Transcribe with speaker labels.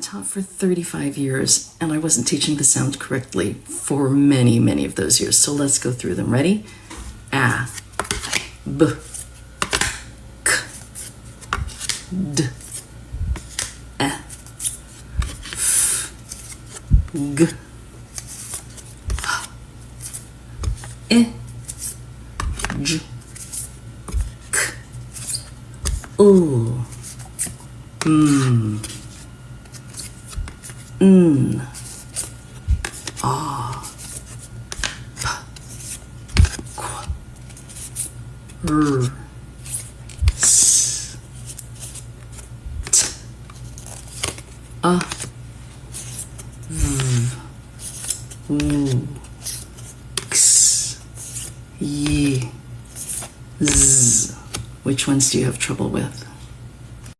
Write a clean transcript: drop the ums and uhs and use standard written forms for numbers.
Speaker 1: taught for 35 years, and I wasn't teaching the sound correctly for many, many of those years. So let's go through them. Ready? A, B, K, D, E, F, G, H, I, J, K, U, M, N, A, P, Q, R, S, T, A, V, W, X, Y, Z. Which ones do you have trouble with?